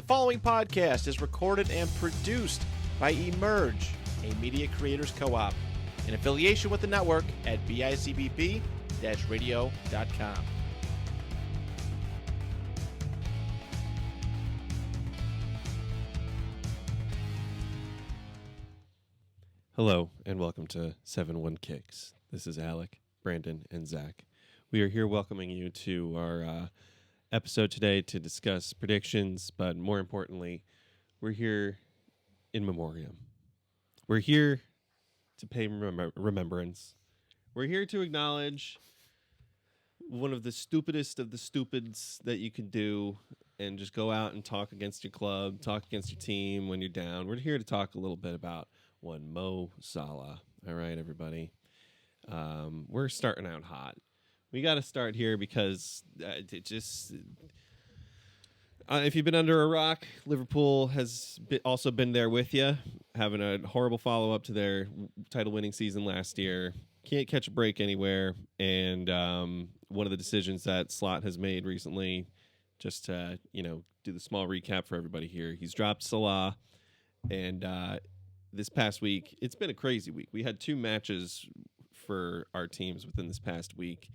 The following podcast is recorded and produced by Emerge, a media creators co-op, in affiliation with the network at bicbp-radio.com. Hello, and welcome to 71Kicks. This is Alec, Brandon, and Zach. We are here welcoming you to our episode today to discuss predictions, but more importantly, we're here in memoriam. We're here to pay remembrance. We're here to acknowledge one of the stupidest of the stupids that you can do and just go out and talk against your club, talk against your team when you're down. We're here to talk a little bit about one Mo Salah. All right, everybody. We're starting out hot. We got to start here because if you've been under a rock, Liverpool has also been there with you, having a horrible follow-up to their title-winning season last year. Can't catch a break anywhere. And one of the decisions that Slot has made recently, just to do the small recap for everybody here, he's dropped Salah. And this past week, it's been a crazy week. We had 2 matches for our teams within this past week.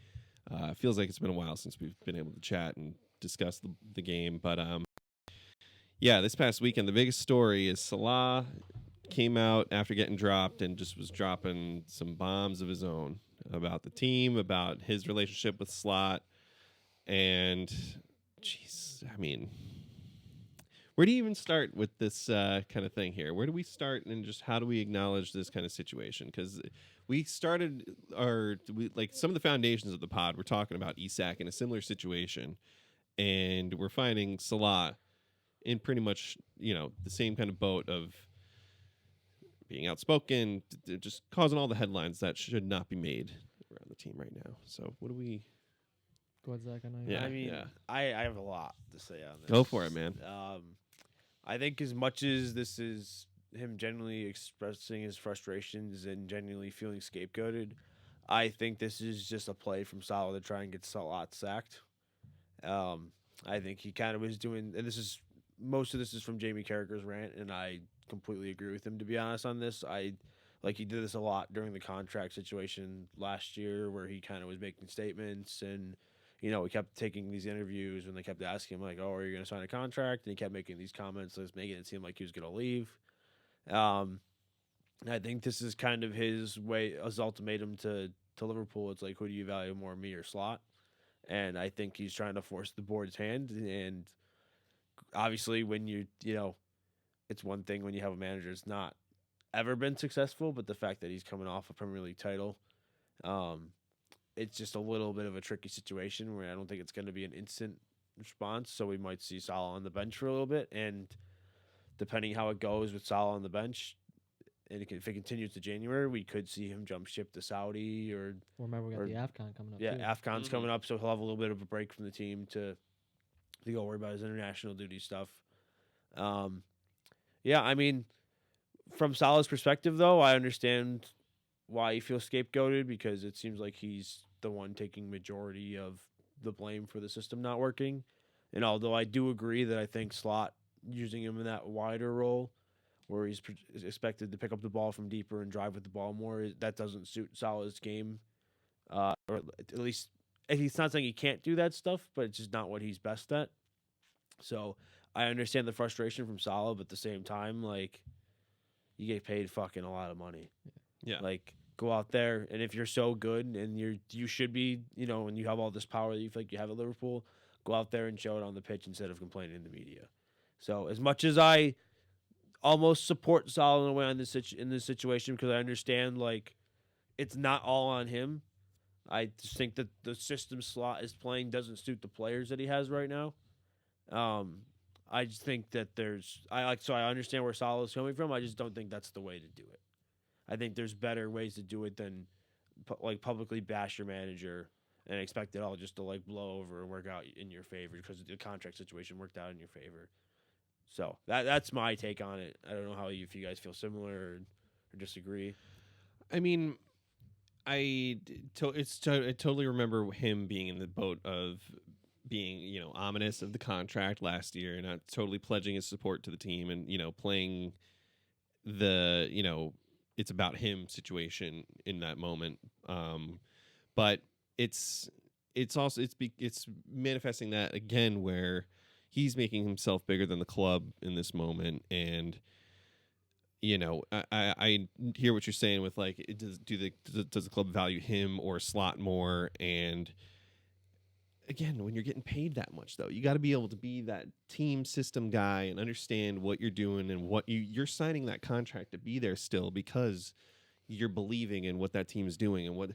Feels like it's been a while since we've been able to chat and discuss the game. But, this past weekend, the biggest story is Salah came out after getting dropped and just was dropping some bombs of his own about the team, about his relationship with Slot. And, where do you even start with this kind of thing here? Where do we start and just how do we acknowledge this kind of situation? Because we started some of the foundations of the pod. We're talking about Isak in a similar situation, and we're finding Salah in pretty much the same kind of boat of being outspoken, just causing all the headlines that should not be made around the team right now. So what do we? Go ahead, Zach. I know. I have a lot to say on this. Go for it, man. I think as much as this is him genuinely expressing his frustrations and genuinely feeling scapegoated, I think this is just a play from Salah to try and get Salah sacked. I think he kind of was doing, and most of this is from Jamie Carragher's rant, and I completely agree with him, to be honest, on this. He did this a lot during the contract situation last year where he kind of was making statements and he kept taking these interviews when they kept asking him, like, oh, are you going to sign a contract? And he kept making these comments, making it seem like he was going to leave. I think this is kind of his ultimatum to Liverpool. It's like, who do you value more, me or Slot? And I think he's trying to force the board's hand. And obviously when it's one thing when you have a manager that's not ever been successful, but the fact that he's coming off a Premier League title, it's just a little bit of a tricky situation where I don't think it's going to be an instant response. So we might see Salah on the bench for a little bit. And depending how it goes with Salah on the bench, and if it continues to January, we could see him jump ship to Saudi or remember, we got the AFCON coming up. Yeah, too. AFCON's coming up, so he'll have a little bit of a break from the team to go worry about his international duty stuff. From Salah's perspective, though, I understand why he feels scapegoated because it seems like he's the one taking majority of the blame for the system not working. And although I do agree that I think Slot using him in that wider role where he's expected to pick up the ball from deeper and drive with the ball more, that doesn't suit Salah's game. Or at least he's not saying he can't do that stuff, but it's just not what he's best at. So I understand the frustration from Salah, but at the same time, you get paid fucking a lot of money. Yeah. Go out there, and if you're so good and you should be, and you have all this power that you feel like you have at Liverpool, go out there and show it on the pitch instead of complaining in the media. So as much as I almost support Salah in a way in this situation because I understand it's not all on him. I just think that the system Slot is playing doesn't suit the players that he has right now. I just think that I understand where Salah is coming from. I just don't think that's the way to do it. I think there's better ways to do it than publicly bash your manager and expect it all just to blow over and work out in your favor because the contract situation worked out in your favor. So that's my take on it. I don't know if you guys feel similar or disagree. I mean, I totally remember him being in the boat of being, ominous of the contract last year, not totally pledging his support to the team, and playing the it's about him situation in that moment. But it's also it's manifesting that again where he's making himself bigger than the club in this moment. And I hear what you're saying with like, does the club value him or Slot more? And again, when you're getting paid that much, though, you got to be able to be that team system guy and understand what you're doing and what you're signing that contract to be there still because you're believing in what that team is doing. And what,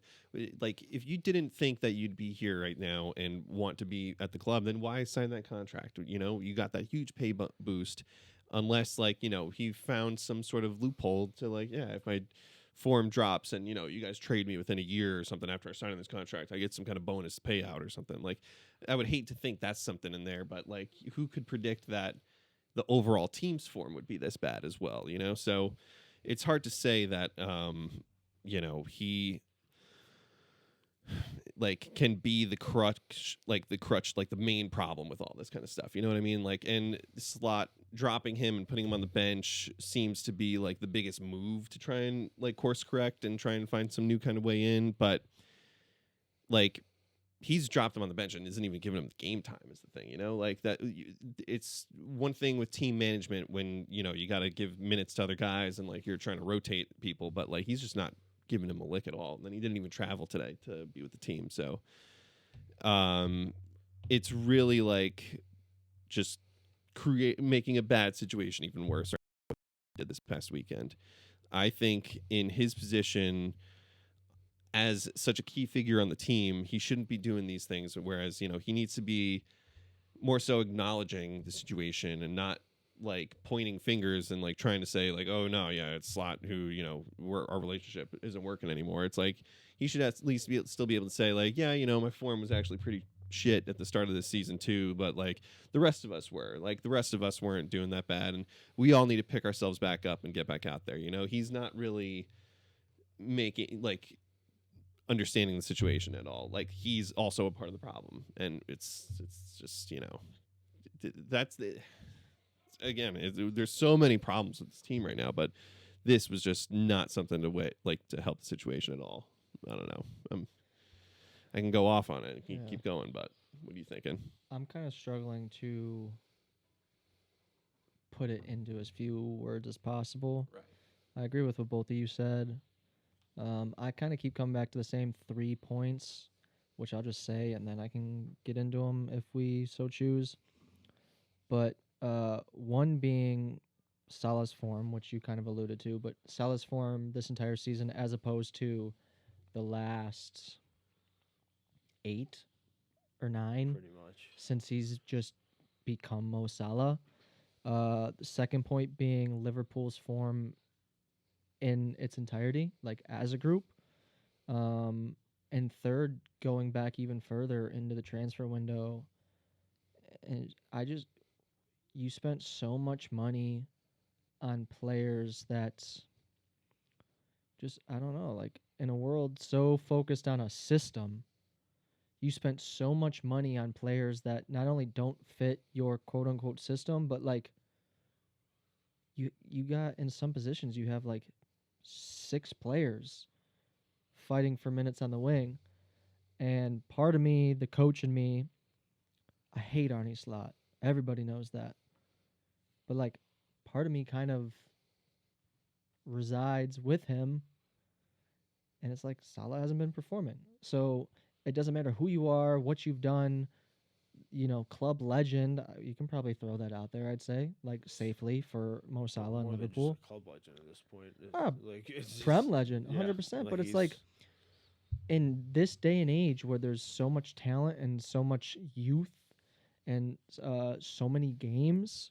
like, if you didn't think that you'd be here right now and want to be at the club, then why sign that contract? You got that huge pay boost, unless like, he found some sort of loophole to like, yeah, if my form drops and you guys trade me within a year or something after I sign this contract, I get some kind of bonus payout or something. Like, I would hate to think that's something in there, but like, who could predict that the overall team's form would be this bad as well? So it's hard to say that he like can be the crutch, like the main problem with all this kind of stuff. You know what I mean? Like, and Slot dropping him and putting him on the bench seems to be like the biggest move to try and like course correct and try and find some new kind of way in. But like, he's dropped him on the bench and isn't even giving him the game time is the thing, like that. It's one thing with team management when, you got to give minutes to other guys and like you're trying to rotate people, but like, he's just not giving him a lick at all. And then he didn't even travel today to be with the team. So it's really like just making a bad situation even worse. Did this past weekend. I think in his position as such a key figure on the team, he shouldn't be doing these things. Whereas, he needs to be more so acknowledging the situation and not like pointing fingers and like trying to say like, oh no, yeah, it's Slot who, our relationship isn't working anymore. It's like he should at least still be able to say like, yeah, my form was actually pretty shit at the start of this season too, but like the rest of us weren't doing that bad, and we all need to pick ourselves back up and get back out there. He's not really making like understanding the situation at all. Like, he's also a part of the problem, and it's just that's the there's so many problems with this team right now, but this was just not something to help the situation at all. I don't know. I can go off on it and keep going, but what are you thinking? I'm kind of struggling to put it into as few words as possible. Right. I agree with what both of you said. I kind of keep coming back to the same 3 points, which I'll just say, and then I can get into them if we so choose. But one being Salah's form, which you kind of alluded to, but Salah's form this entire season as opposed to the last 8 or 9 pretty much since he's just become Mo Salah. The second point being Liverpool's form in its entirety, like as a group. And third, going back even further into the transfer window, and you spent so much money on players that just, I don't know, like in a world so focused on a system, you spent so much money on players that not only don't fit your quote unquote system, but like you got in some positions, you have like 6 players fighting for minutes on the wing. And part of me, the coach in me, I hate Arnie Slot. Everybody knows that. But like part of me kind of resides with him. And it's like Salah hasn't been performing. So it doesn't matter who you are, what you've done, club legend. You can probably throw that out there, I'd say, like safely for Mo Salah and more than Liverpool. just a club legend at this point. It's Prem legend, 100%. like But it's he's- like in this day and age where there's so much talent and so much youth and so many games,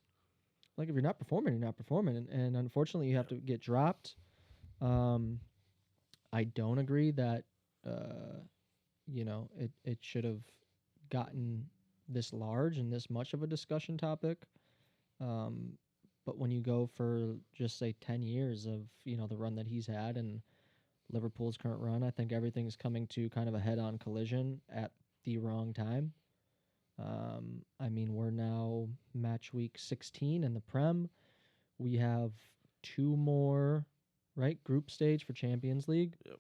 like if you're not performing, you're not performing. And unfortunately, you have to get dropped. I don't agree that, it should have gotten this large and this much of a discussion topic. But when you go for just say 10 years of, the run that he's had and Liverpool's current run, I think everything's coming to kind of a head-on collision at the wrong time. I mean, we're now Matchweek 16 in the Prem. We have 2 more, right? Group stage for Champions League. Yep.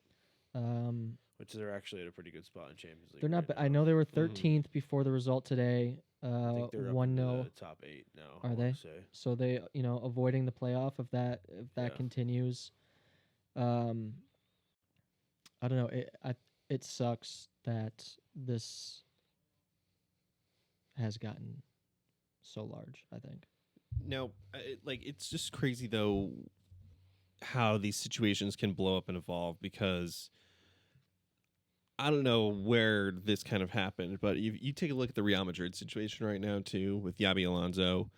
Um, Which they're actually at a pretty good spot in Champions League. they're not. right I now. know they were 13th before the result today. I think they're up 1-0. into the top 8 now. I Are wanna they? Say. So they, avoiding the playoff if that Yeah. continues. I don't know. It sucks that this has gotten so large, I think. Now, it's just crazy though how these situations can blow up and evolve, because I don't know where this kind of happened, but you take a look at the Real Madrid situation right now too with Yabi Alonso,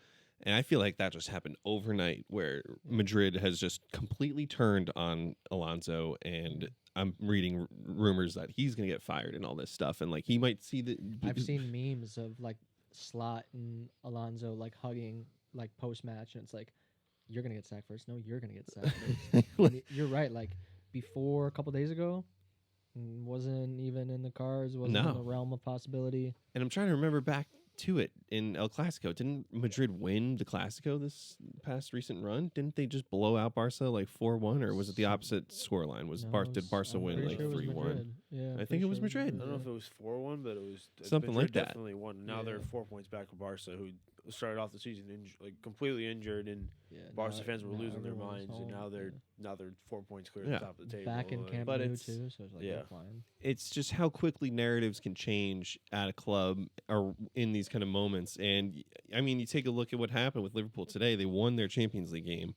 and I feel like that just happened overnight, where Madrid has just completely turned on Alonso, and I'm reading rumors that he's going to get fired and all this stuff, and like he might see the. I've seen memes of like Slot and Alonso like hugging like post match, and it's like, you're gonna get sacked first. No, you're gonna get sacked first. And you're right. Like before a couple days ago, wasn't even in the cards. Wasn't in No. the realm of possibility. And I'm trying to remember back to it in El Clasico. Didn't Madrid win the Clasico this past recent run? Didn't they just blow out Barca like 4-1, or was it the opposite scoreline? Did Barca I'm win pretty like sure it was 3-1? Madrid. Yeah, I I'm think pretty it was sure Madrid. I don't know if it was 4-1, but it was Something Madrid like that. Definitely won. Now they're Yeah. 4 points back of Barca, who started off the season completely injured, and Yeah, Barca now- fans were now losing their everyone's minds, and home, now they're 4 points clear Yeah. at the top of the table. back in Camp But Nou it's- too, so it's like yeah. they're fine. It's just how quickly narratives can change at a club or in these kind of moments. And I mean, you take a look at what happened with Liverpool today. They won their Champions League game.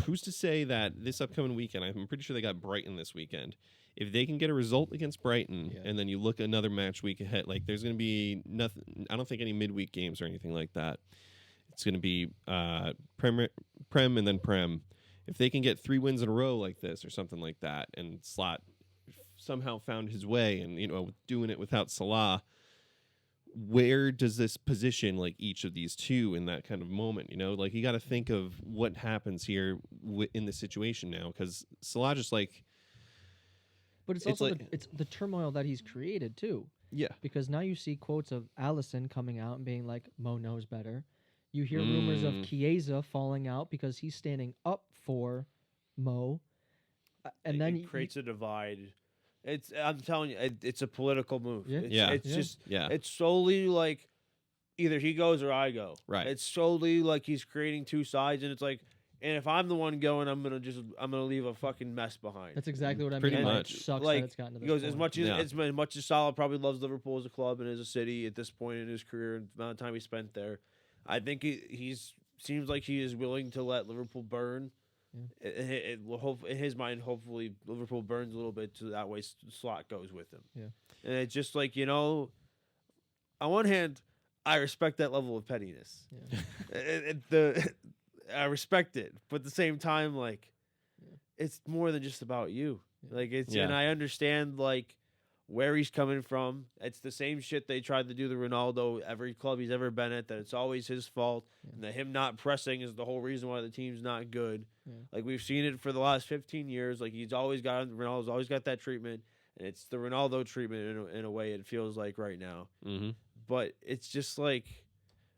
Who's to say that this upcoming weekend, I'm pretty sure they got Brighton this weekend. If they can get a result against Brighton, Yeah. and then you look another match week ahead, like there's going to be nothing. I don't think any midweek games or anything like that. It's going to be Prem and then Prem. If they can get 3 wins in a row like this or something like that, and Slot somehow found his way, and doing it without Salah, where does this position like each of these two in that kind of moment? Like you got to think of what happens here in this situation now, because Salah just like. But it's It's also like- it's the turmoil that he's created too. Yeah. Because now you see quotes of Allison coming out and being like, Mo knows better. You hear rumors of Chiesa falling out because he's standing up for Mo. And then it creates a divide. I'm telling you, it's a political move. Yeah. It's Yeah. just Yeah. it's solely like either he goes or I go. Right. It's solely like he's creating 2 sides, and it's like, and if I'm the one going, I'm gonna leave a fucking mess behind. that's exactly what I Pretty mean. Like, much. it sucks Like, that it's gotten to He this goes as point. much as Salah probably loves Liverpool as a club and as a city at this point in his career and the amount of time he spent there. I think he's seems like he is willing to let Liverpool burn. Yeah. It will in his mind, hopefully Liverpool burns a little bit, so that way Slot goes with him. Yeah. And it's just like, on one hand, I respect that level of pettiness. Yeah. I respect it, but at the same time, like, Yeah. it's more than just about you. Yeah. Like it's, Yeah. and I understand like where he's coming from. It's the same shit they tried to do to Ronaldo every club he's ever been at. That it's always his fault, Yeah. and that him not pressing is the whole reason why the team's not good. Yeah. Like we've seen it for the last 15 years. Like Ronaldo's always got that treatment, and it's the Ronaldo treatment in a way. It feels like right now, Mm-hmm. but it's just like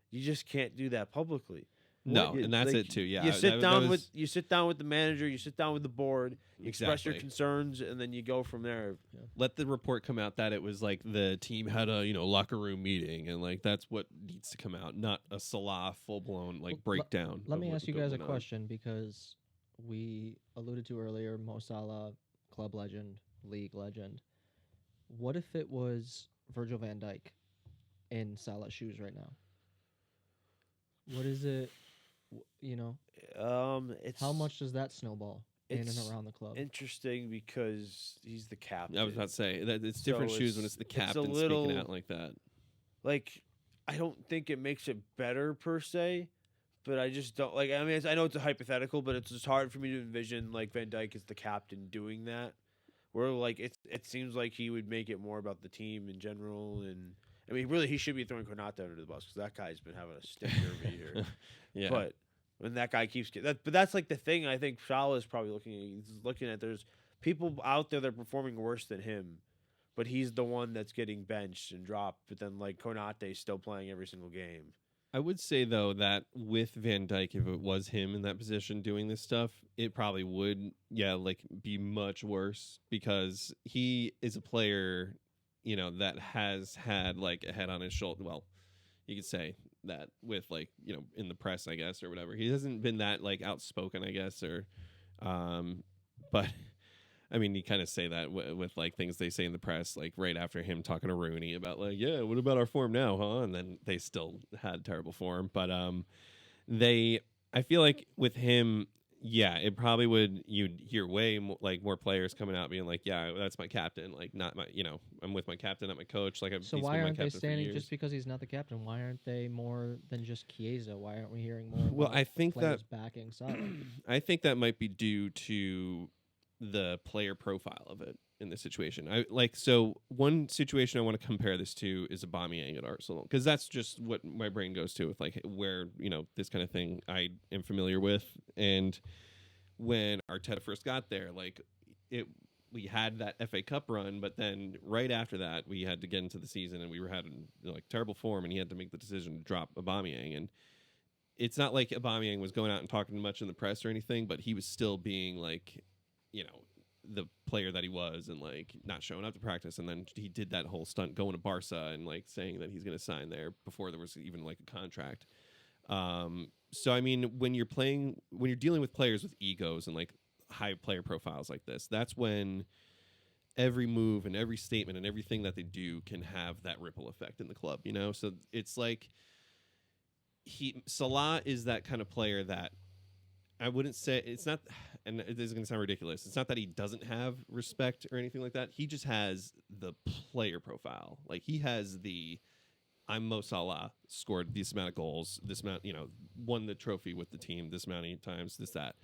you just can't do that publicly. No, What- and that's like, it too. Yeah, you sit down was- with the manager, you sit down with the board, you express your Exactly. concerns, and then you go from there. Let the report come out that it was like the team had a locker room meeting, and like that's what needs to come out, not a Salah full blown like Well, breakdown. Let of me what ask you was guys a going on. question, because we alluded to earlier Mo Salah, club legend, league legend. What if it was Virgil van Dijk in Salah's shoes right now? What is it? It's How much does that snowball in and it's around the club? interesting because he's the captain. I was about to say that it's different So shoes when it's- it's the it's a captain little- speaking out like that. Like, I don't think it makes it better per se, but I just don't like. I mean, I know it's a hypothetical, but it's just hard for me to envision like Van Dijk as the captain doing that. Where like it seems like he would make it more about the team in general, and I mean, really, he should be throwing Konate under the bus because that guy's been having a stinker over here. Yeah, But when that guy keeps getting that, but that's like the thing. I think Salah is probably looking at. He's looking at there's people out there that are performing worse than him, but he's the one that's getting benched and dropped. But then like Konate's still playing every single game. I would say though that with Van Dijk, if it was him in that position doing this stuff, it probably would, like be much worse because he is a player, that has had like a head on his shoulder. Well, you could say that with like, in the press, I guess, or whatever. He hasn't been that like outspoken, I guess, or, but I mean, you kind of say that with like things they say in the press, like right after him talking to Rooney about like, yeah, what about our form now, huh? And then they still had terrible form. But I feel like with him, it probably would, you'd hear way more players coming out being like, yeah, that's my captain. Like not my, I'm with my captain, not my coach. Like, so why aren't they standing just because he's not the captain? Why aren't they more than just Chiesa? Why aren't we hearing more? Well, I think players backing Salah. I think that might be due to the player profile of it in this situation. So one situation I want to compare this to is Aubameyang at Arsenal, because that's just what my brain goes to with like where, this kind of thing I am familiar with. And when Arteta first got there, like we had that FA Cup run, but then right after that we had to get into the season and we were having like terrible form and he had to make the decision to drop Aubameyang. And it's not like Aubameyang was going out and talking much in the press or anything, but he was still being like, the player that he was and like not showing up to practice. And then he did that whole stunt going to Barca and like saying that he's going to sign there before there was even like a contract. So, I mean, when you're dealing with players with egos and like high player profiles like this, that's when every move and every statement and everything that they do can have that ripple effect in the club, So it's like Salah is that kind of player that I wouldn't say it's not, and this is going to sound ridiculous. It's not that he doesn't have respect or anything like that. He just has the player profile. Like he has I'm Mo Salah, scored this amount of goals, this amount, won the trophy with the team this many times, this, that.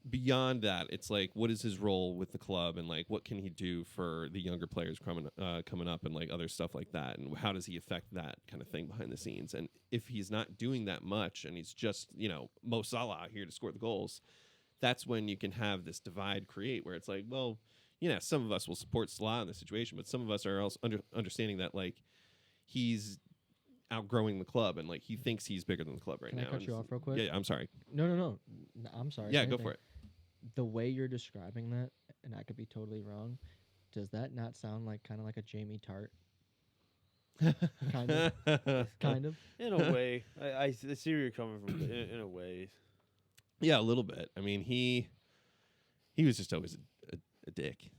Beyond that, it's like, what is his role with the club and like, what can he do for the younger players coming up and like other stuff like that? And how does he affect that kind of thing behind the scenes? And if he's not doing that much and he's just, Mo Salah out here to score the goals, that's when you can have this divide create where it's like, well, some of us will support Salah in this situation, but some of us are also understanding that like he's outgrowing the club and like he thinks he's bigger than the club right now. Can I cut you off real quick? Yeah, I'm sorry. No. I'm sorry. Yeah, go for it. The way you're describing that, and I could be totally wrong, does that not sound like kind of like a Jamie Tart? kind of. In a way, I see where you're coming from. In a way, yeah, a little bit. I mean, he was just always a dick.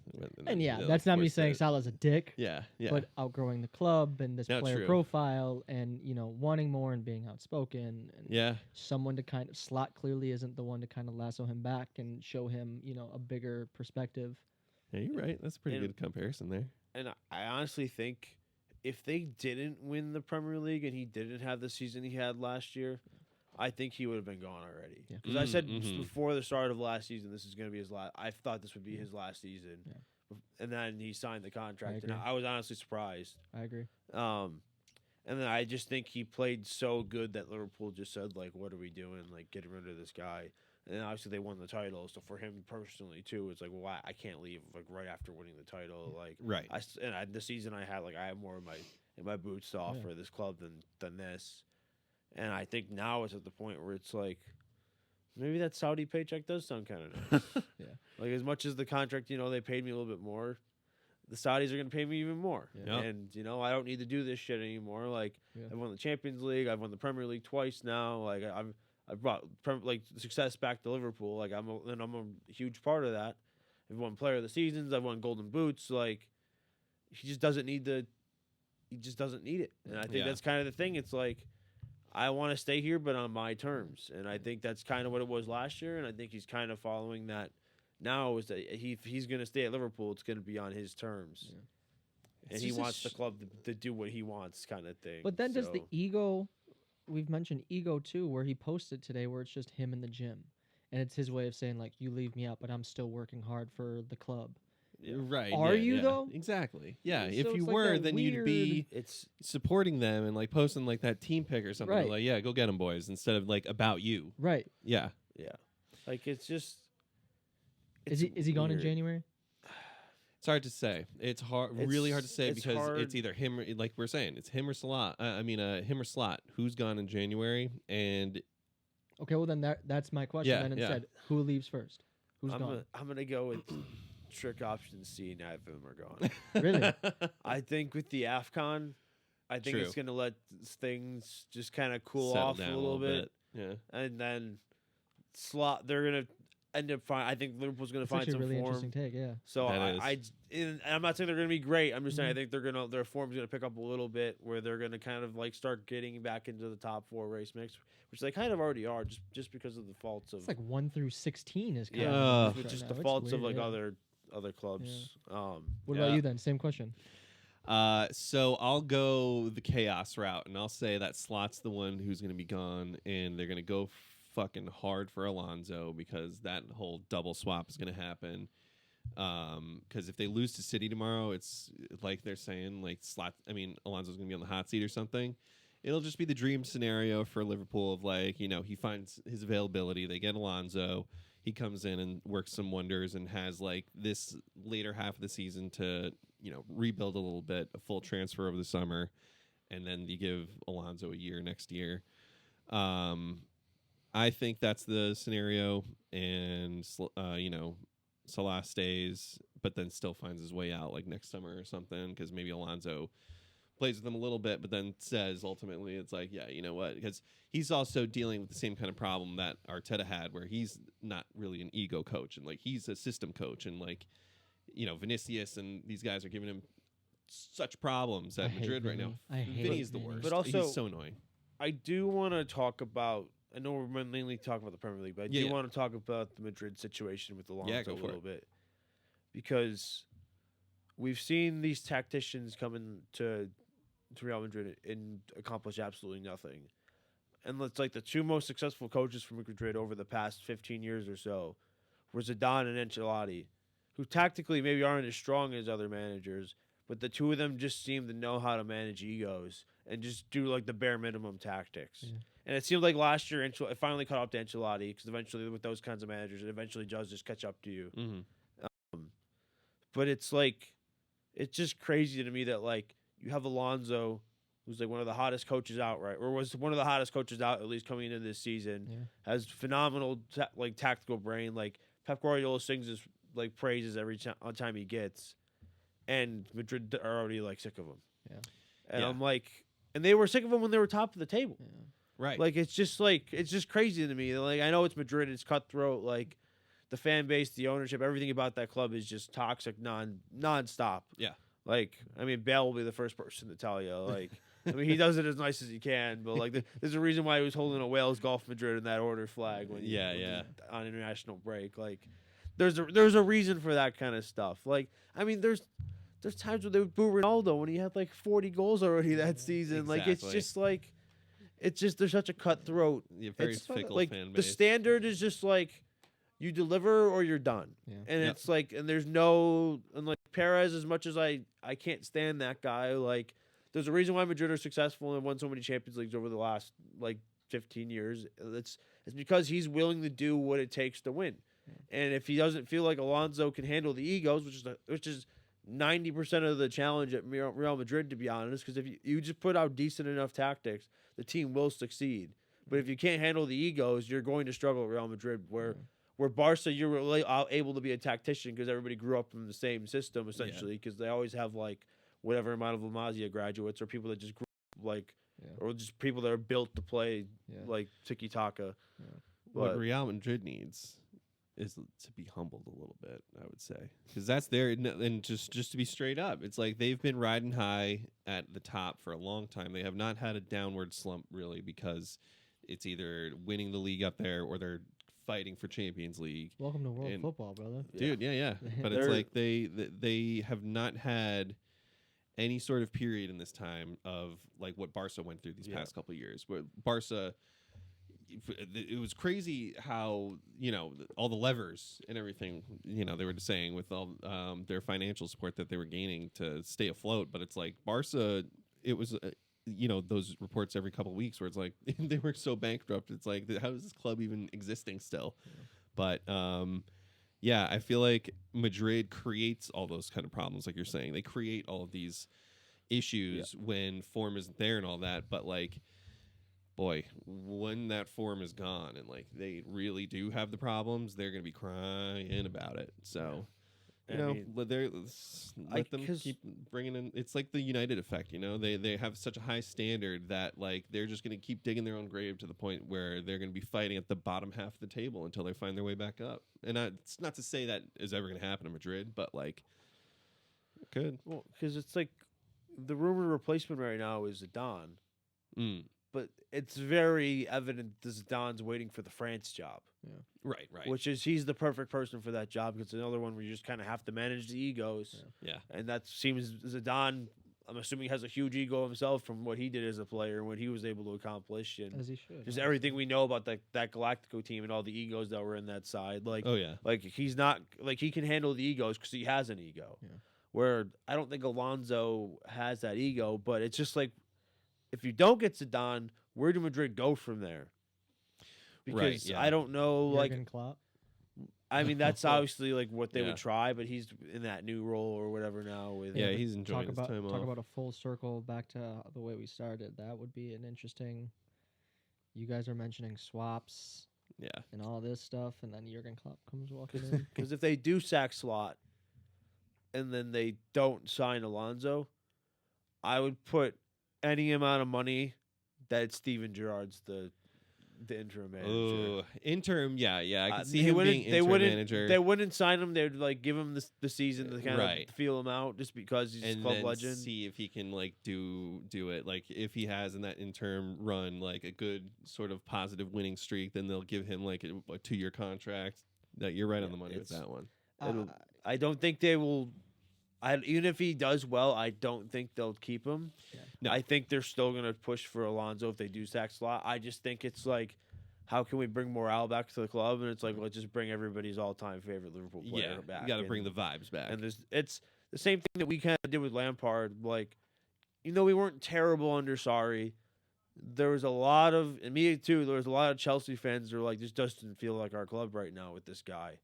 And that's not me saying Salah's a dick. Yeah. But outgrowing the club and this player profile and, wanting more and being outspoken. And someone to kind of, Slot clearly isn't the one to kind of lasso him back and show him, a bigger perspective. Yeah, you're right. That's a pretty good comparison there. And I honestly think if they didn't win the Premier League and he didn't have the season he had last year, I think he would have been gone already. Because I said before the start of last season, this is going to be his last. I thought this would be his last season. Yeah. And then he signed the contract. And I was honestly surprised. I agree. And then I just think he played so good that Liverpool just said, like, what are we doing? Like, getting rid of this guy. And obviously they won the title. So for him personally, too, it's like, well, I can't leave like right after winning the title. Like, right. The season I had, like, I have more in my boots to offer this club than this. And I think now it's at the point where it's like, maybe that Saudi paycheck does sound kind of nice. Like, as much as the contract, they paid me a little bit more, the Saudis are going to pay me even more. Yeah. And, I don't need to do this shit anymore. Like, I've won the Champions League. I've won the Premier League twice now. Like, I've brought, like, success back to Liverpool. Like, I'm a huge part of that. I've won Player of the Seasons. I've won Golden Boots. Like, he just doesn't need it. And I think that's kind of the thing. It's like, I want to stay here, but on my terms. And I think that's kind of what it was last year. And I think he's kind of following that now, is that if he's going to stay at Liverpool, it's going to be on his terms. Yeah. And he wants the club to do what he wants, kind of thing. But then does the ego, we've mentioned ego too, where he posted today where it's just him in the gym. And it's his way of saying, like, you leave me out, but I'm still working hard for the club. Yeah. Right. Are you though? Exactly. Yeah. So if you like were, then weird, you'd be supporting them and like posting like that team pick or something. Right. Like, yeah, go get them, boys, instead of like about you. Right. Yeah. Yeah. Like, it's just. Is he gone in January? It's hard to say. It's really hard to say It's because hard. it's either him or, like we're saying, it's him or Slot. Him or Slot. Who's gone in January? And Okay, well then that's my question. Yeah, then yeah. instead, who leaves first? Who's gone? I'm gonna go with trick option C. Neither of them are gone. Really? I think with the AFCON, I think it's True. gonna let things just kind of cool Settle off a down little bit, Yeah. and then Slot. They're gonna end up I think Liverpool's gonna That's find actually a some really form. interesting take. Yeah. So That and I'm not saying they're going to be great. I'm just saying I Mhm. think their form's going to pick up a little bit, where they're going to kind of like start getting back into the top 4 race mix, which they kind of already are, just because of the faults of It's like 1 through 16 is kind yeah, of with right just now. the It's faults of weird, like yeah. other clubs. What Yeah. about you then? Same question. So I'll go the chaos route, and I'll say that Slot's the one who's going to be gone, and they're going to go fucking hard for Alonso because that whole double swap is going to happen. Because if they lose to City tomorrow, it's like they're saying like Alonso's going to be on the hot seat or something. It'll just be the dream scenario for Liverpool of like, he finds his availability. They get Alonso. He comes in and works some wonders and has like this later half of the season to, rebuild a little bit, a full transfer over the summer. And then you give Alonso a year next year. I think that's the scenario. And, Salah stays, but then still finds his way out like next summer or something because maybe Alonso plays with them a little bit, but then says ultimately it's like, yeah, you know what? Because he's also dealing with the same kind of problem that Arteta had where he's not really an ego coach and like he's a system coach and like, Vinicius and these guys are giving him such problems I at hate Madrid right now. Vinny. I hate Vinny is the Vinny. worst. But also- he's so annoying. I do want to talk about. I know we're mainly talking about the Premier League, but I do want to talk about the Madrid situation with Alonso go a for little bit because we've seen these tacticians come into Real Madrid and accomplish absolutely nothing. And it's like the 2 most successful coaches from Madrid over the past 15 years or so were Zidane and Ancelotti, who tactically maybe aren't as strong as other managers, but the 2 of them just seem to know how to manage egos and just do like the bare minimum tactics. Yeah. And it seemed like last year it finally caught up to Ancelotti because eventually with those kinds of managers, it eventually does just catch up to you. Mm-hmm. But it's just crazy to me that like you have Alonso, who's like one of the hottest coaches out, right? Or was one of the hottest coaches out at least coming into this season. Yeah. Has phenomenal tactical brain. Like Pep Guardiola sings his like praises every time he gets, and Madrid are already like sick of him. Yeah. And Yeah. I'm like, and they were sick of him when they were top of the table. Yeah. Right. Like it's just crazy to me. Like I know it's Madrid, it's cutthroat. Like the fan base, the ownership, everything about that club is just toxic, nonstop. Yeah. Like I mean, Bale will be the first person to tell you. Like I mean, he does it as nice as he can, but like there's a reason why he was holding a Wales Golf Madrid in that order flag when he was on international break. Like there's a reason for that kind of stuff. Like I mean, there's times where they would boo Ronaldo when he had like 40 goals already that season. Like it's just like. It's just there's such a cutthroat. Yeah, very It's fickle like fan the base. standard is just like you deliver or you're done. Yeah. And Yep. it's like and there's no and like Perez, as much as I can't stand that guy, like there's a reason why Madrid are successful and won so many Champions Leagues over the last like 15 years. It's because he's willing to do what it takes to win. And if he doesn't feel like Alonso can handle the egos, which is 90% of the challenge at Real Madrid, to be honest, because if you just put out decent enough tactics, the team will succeed. But if you can't handle the egos, you're going to struggle at Real Madrid, where Barca, you're really able to be a tactician because everybody grew up in the same system, essentially, because they always have, like, whatever amount of La Masia graduates or people that just grew up, like, or just people that are built to play, like, tiki-taka. Yeah. What Real Madrid needs is to be humbled a little bit, I would say, because that's their and just to be straight up, it's like they've been riding high at the top for a long time. They have not had a downward slump really because it's either winning the league up there or they're fighting for Champions League. Welcome to world football, brother. Dude. Yeah. But it's like they have not had any sort of period in this time of like what Barca went through these past couple of years, where Barca. It was crazy how all the levers and everything they were saying with all their financial support that they were gaining to stay afloat, but it's like Barca, it was those reports every couple of weeks where it's like they were so bankrupt. It's like how is this club even existing still? But yeah, I feel like Madrid creates all those kind of problems, like you're saying. They create all of these issues when form isn't there and all that. But like, boy, when that form is gone and like they really do have the problems, they're gonna be crying about it. So. You know, let them keep bringing in. It's like the United effect. You know, they have such a high standard that like they're just going to keep digging their own grave to the point where they're going to be fighting at the bottom half of the table until they find their way back up. And it's not to say that is ever going to happen in Madrid, but like it could. Well, because it's like the rumored replacement right now is Zidane, but it's very evident that Zidane's waiting for the France job. Yeah. Right. Which is he's the perfect person for that job because it's another one where you just kind of have to manage the egos. Yeah. And that seems Zidane, I'm assuming, has a huge ego himself from what he did as a player and what he was able to accomplish. And As he should. just everything we know about that Galactico team and all the egos that were in that side. Like, Oh yeah. like he's not like he can handle the egos because he has an ego. Yeah. Where I don't think Alonso has that ego, but it's just like if you don't get Zidane, where do Madrid go from there? Because I don't know, Jurgen Klopp. I mean, that's obviously like what they would try, but he's in that new role or whatever now. With he's enjoying his time Talk off. about a full circle back to the way we started. That would be an interesting. You guys are mentioning swaps, and all this stuff, and then Jurgen Klopp comes walking in. Because if they do sack Slot, and then they don't sign Alonso, I would put any amount of money that Steven Gerrard's the interim manager. Oh, interim, I can see He him wouldn't- being interim manager. They wouldn't sign him. They'd like give him the season to kind Right. of feel him out, just because he's and club then legend. see if he can like do it. Like if he has in that interim run like a good sort of positive winning streak, then they'll give him like a 2-year contract. That you're right on the money with that one. I don't think they will. Even if he does well, I don't think they'll keep him. No. I think they're still going to push for Alonso if they do sack Slot. I just think it's like, how can we bring morale back to the club? And it's like, let's just bring everybody's all-time favorite Liverpool player back. You got to bring the vibes back. And it's the same thing that we kind of did with Lampard. Like, we weren't terrible under Sarri. There was a lot of, and me too, there was a lot of Chelsea fans that were like, this doesn't feel like our club right now with this guy.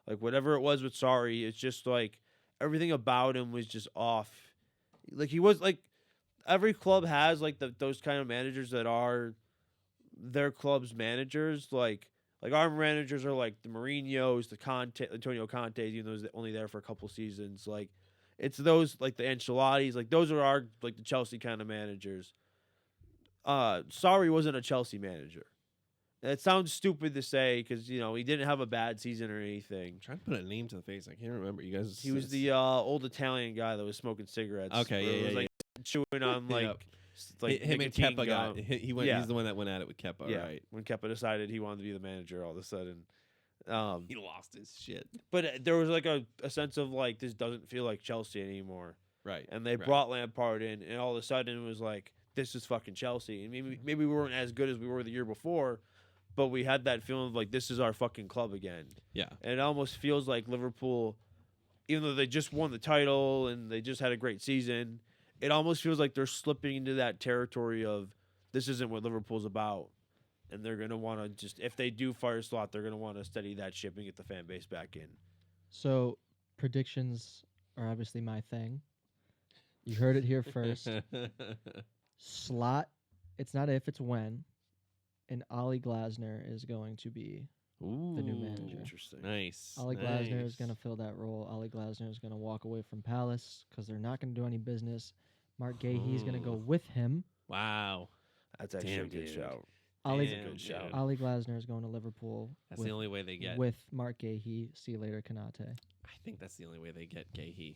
Like, whatever it was with Sarri, it's just like, everything about him was just off. Like, he was like, every club has like those kind of managers that are their club's managers. Like our managers are like the Mourinho's, the Antonio Conte's, even though he's only there for a couple seasons. Like, it's those, like the Ancelotti's, like those are our, like the Chelsea kind of managers. Sarri wasn't a Chelsea manager. That sounds stupid to say because, he didn't have a bad season or anything. I'm trying to put a name to the face. I can't remember. You guys. He was the old Italian guy that was smoking cigarettes. Okay, was like chewing on like him and nicotine Kepa gum. he went. He's the one that went at it with Kepa. Yeah, Right. when Kepa decided he wanted to be the manager, all of a sudden, He lost his shit. But there was like a sense of like, this doesn't feel like Chelsea anymore. Right. And they brought Lampard in, and all of a sudden it was like, this is fucking Chelsea. And maybe we weren't as good as we were the year before, but we had that feeling of like, this is our fucking club again. Yeah. And it almost feels like Liverpool, even though they just won the title and they just had a great season, it almost feels like they're slipping into that territory of, this isn't what Liverpool's about. And they're going to want to just, if they do fire Slot, they're going to want to steady that ship and get the fan base back in. So predictions are obviously my thing. You heard it here first. Slot, it's not if, it's when. And Ollie Glasner is going to be the new manager. Interesting. Nice. Ollie Glasner is going to fill that role. Ollie Glasner is going to walk away from Palace because they're not going to do any business. Mark Gahey is going to go with him. Wow. That's actually Damn, a good dude. shout. Ollie Glasner is going to Liverpool. That's the only way they get. With Mark Gahey. See you later, Kanate. I think that's the only way they get Gahey.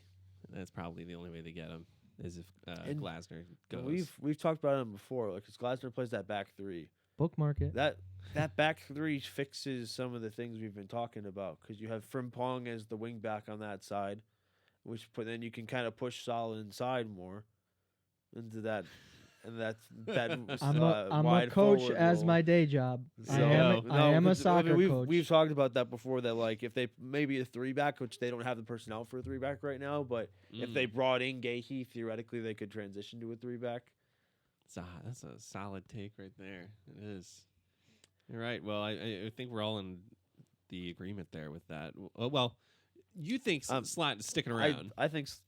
That's probably the only way they get him, is if Glasner goes. We've talked about him before, like, because Glasner plays that back three. Bookmark it. That back three fixes some of the things we've been talking about, because you have Frimpong as the wing back on that side, then you can kind of push Salah inside more into that, and that's that. I'm a wide coach forward as role. my day job. I So- am a but, soccer coach. We've talked about that before. That like if they maybe a 3-back, which they don't have the personnel for a 3-back right now, but if they brought in Gahey, theoretically they could transition to a 3-back. That's a solid take right there. It is. You're right. Well, I think we're all in the agreement there with that. Well, you think Slot is sticking I around.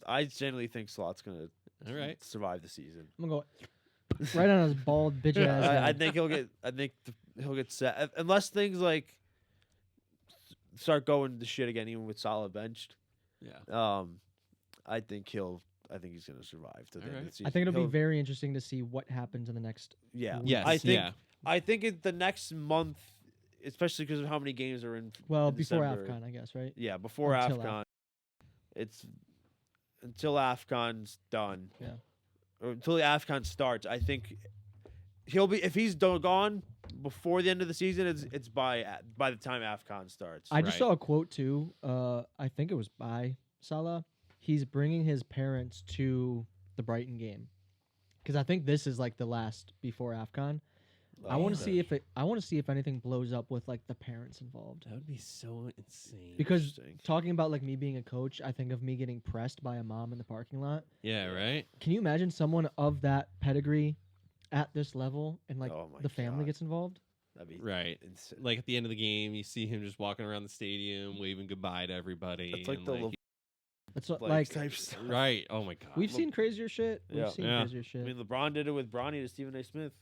I genuinely think Slot's gonna All right. survive the season. I'm gonna go right on his bald bitch ass. I head. think he'll get set unless things like start going to shit again, even with Salah benched. Yeah. I think he's gonna survive to the end of Alright. the season. I think it'll be He'll- very interesting to see what happens in the next. yeah. weeks. Yes. I think the next month, especially because of how many games are in. Well, in before December. AFCON, I guess, right? Yeah, before Until AFCON. It's until AFCON's done. Yeah. Or until the AFCON starts. I think he'll be if he's gone before the end of the season. It's by the time AFCON starts. I just Right. saw a quote too. I think it was by Salah. He's bringing his parents to the Brighton game because I think this is like the last before AFCON. I want to see if I want to see if anything blows up with like the parents involved. That would be so insane. Because Interesting. talking about like me being a coach, I think of me getting pressed by a mom in the parking lot. Yeah, right? Can you imagine someone of that pedigree at this level and like Oh my the family God. gets involved? That'd be Right. insane. Like at the end of the game, you see him just walking around the stadium, waving goodbye to everybody. That's like and, the That's what, like like type stuff. right. Oh my god. we've seen crazier shit. We've Yeah. seen Yeah. crazier shit. I mean, LeBron did it with Bronny to Stephen A. Smith.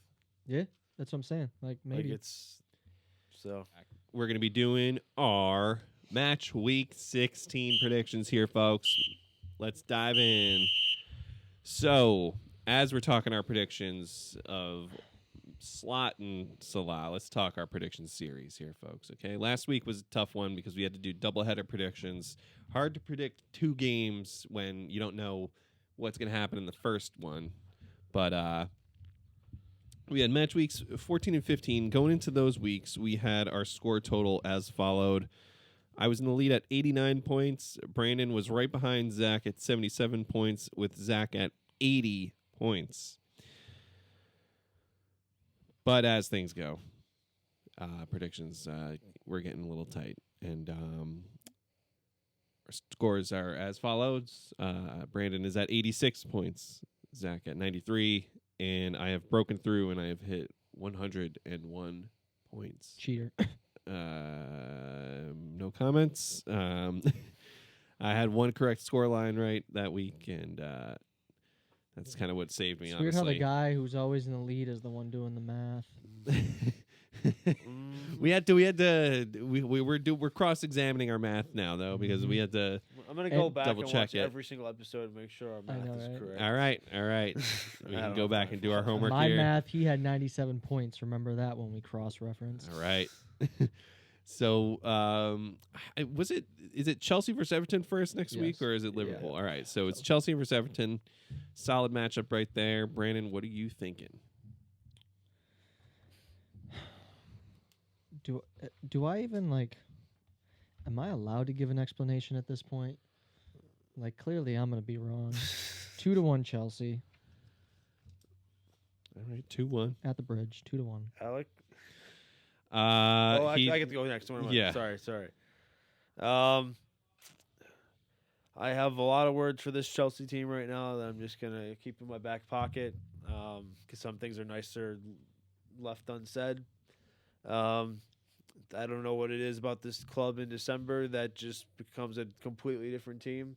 Yeah, that's what I'm saying. Like maybe Like it's so. We're going to be doing our match week 16 predictions here, folks. Let's dive in. So, as we're talking our predictions of Slot and Salah, let's talk our predictions series here, folks. Okay, last week was a tough one because we had to do doubleheader predictions. Hard to predict two games when you don't know what's going to happen in the first one. But we had match weeks 14 and 15. Going into those weeks, we had our score total as followed. I was in the lead at 89 points. Brandon was right behind Zach at 77 points, with Zach at 80 points. But as things go, predictions, we're getting a little tight. And our scores are as follows. Brandon is at 86 points, Zach at 93, and I have broken through and I have hit 101 points. cheater. No comments. I had one correct score line right that week, and that's kind of what saved me. It's weird how the honestly. guy who's always in the lead is the one doing the math. We're cross-examining our math now though, because we had to. I'm gonna And go back double and check watch it. every single episode and make sure our I math know, is right? correct. All right. We I can don't go know back if and I do our follow. homework My here. math, he had 97 points. Remember that when we cross-referenced. All right. So, is it Chelsea versus Everton first next week, Yes. or is it Liverpool? All right. So it's Chelsea versus Everton. Solid matchup right there. Brandon, what are you thinking? Do I even like? Am I allowed to give an explanation at this point? Like clearly, I'm gonna be wrong. 2-1 Chelsea All right, 2-1. at the bridge. 2-1. Alec. I He- get to go next. One. yeah. Sorry. I have a lot of words for this Chelsea team right now that I'm just gonna keep in my back pocket because some things are nicer left unsaid. I don't know what it is about this club in December that just becomes a completely different team.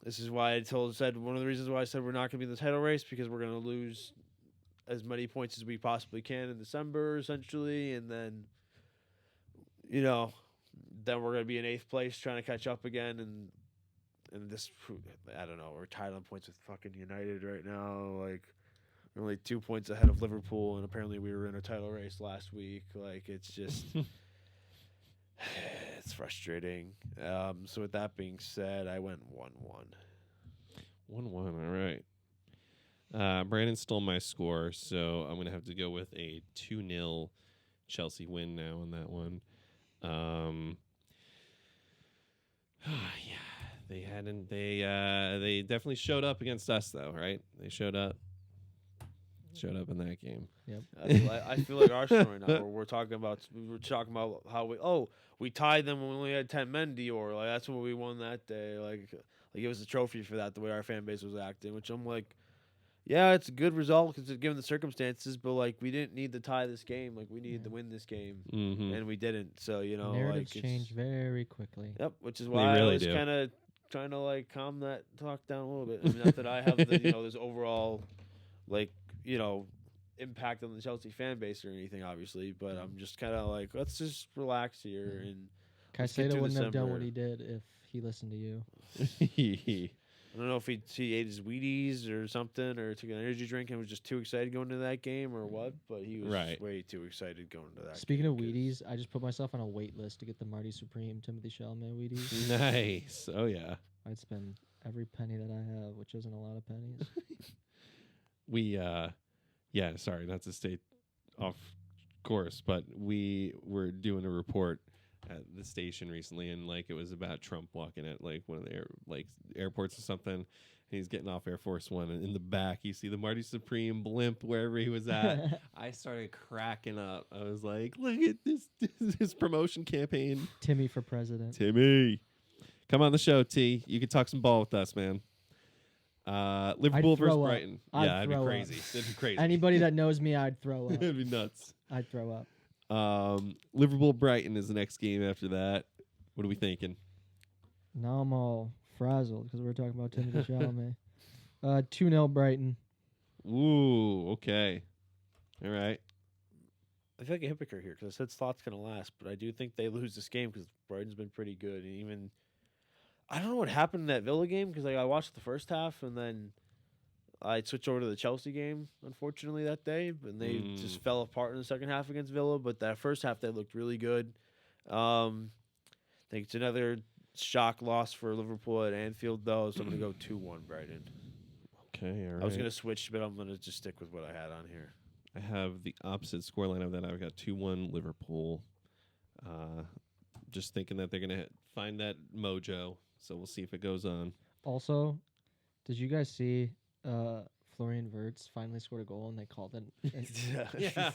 This is why said one of the reasons why I said we're not going to be in the title race, because we're going to lose as many points as we possibly can in December, essentially, and then, then we're going to be in 8th place trying to catch up again, and this, I don't know, we're tied on points with fucking United right now, like. We're only 2 points ahead of Liverpool, and apparently we were in a title race last week. Like, it's just, it's frustrating. So with that being said, I went 1-1. 1-1. All right. Brandon stole my score, so I'm going to have to go with a 2-0 Chelsea win now on that one. Yeah, they hadn't. They definitely showed up against us, though, right? They showed up in that game. I feel like our story now. Where we were talking about how we tied them when we only had 10 men. Dior, like that's what we won that day. Like it was a trophy for that. The way our fan base was acting, which I'm like, Yeah, it's a good result given the circumstances, but like we didn't need to tie this game. Like we needed to win this game, Mm-hmm. and we didn't. So Narratives like change very quickly. Yep, which is They why really I was do. kind of trying to like calm that talk down a little bit. I mean, not that I have the this overall like impact on the Chelsea fan base or anything, obviously, but I'm just kind of like, let's just relax here and let's get Caicedo through wouldn't have done what December. he did if he listened to you. I don't know if he ate his Wheaties or something, or took an energy drink and was just too excited going to that game, or what. But he was Right. way too excited going to that. Speaking game of 'cause- Wheaties, I just put myself on a wait list to get the Marty Supreme Timothy Chalamet Wheaties. Nice. Oh yeah. I'd spend every penny that I have, which isn't a lot of pennies. We yeah, sorry, not to stay off course, but we were doing a report at the station recently, and like it was about Trump walking at like one of the airports or something, and he's getting off Air Force One, and in the back you see the Marty Supreme blimp wherever he was at. I started cracking up. I was like, look at this promotion campaign. Timmy for president. Timmy, come on the show, T. You can talk some ball with us, man. Liverpool versus throw up. Brighton. I'd Yeah, that'd be throw up. crazy. That'd be crazy. Anybody that knows me, I'd throw up. That'd be nuts. I'd throw up. Liverpool Brighton is the next game after that. What are we thinking? Now I'm all frazzled because we're talking about Timothy Chalamet. 2-0 Brighton. Ooh, okay. All right. I feel like a hypocrite here because I said Slot's gonna last, but I do think they lose this game because Brighton's been pretty good, and even I don't know what happened in that Villa game because like I watched the first half and then I switched over to the Chelsea game, unfortunately, that day, and they just fell apart in the second half against Villa. But that first half, they looked really good. I think it's another shock loss for Liverpool at Anfield, though, so I'm going to go 2-1 Brighton. Okay, all right. I was going to switch, but I'm going to just stick with what I had on here. I have the opposite scoreline of that. I've got 2-1 Liverpool. Just thinking that they're going to find that mojo, so we'll see if it goes on. Also, did you guys see Florian Wirtz finally scored a goal and they called it? Yeah,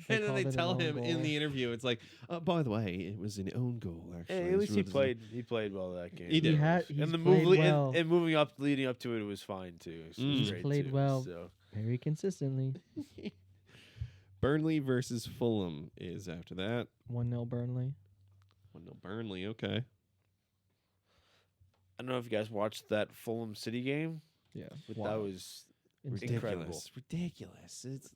They and then they called it an tell own him in goal. the interview, it's like, by the way, it was an own goal, actually. Hey, at It's least he really- played. He played well that game. He did. He's and the played move well. and moving up, leading up to it, was fine too. So it was He's great, played too, well. So. very consistently. Burnley versus Fulham is after that. 1-0 Burnley. 1-0 Burnley, okay. I don't know if you guys watched that Fulham City game, Yeah. but Wow. that was Insane. Incredible. Ridiculous. It's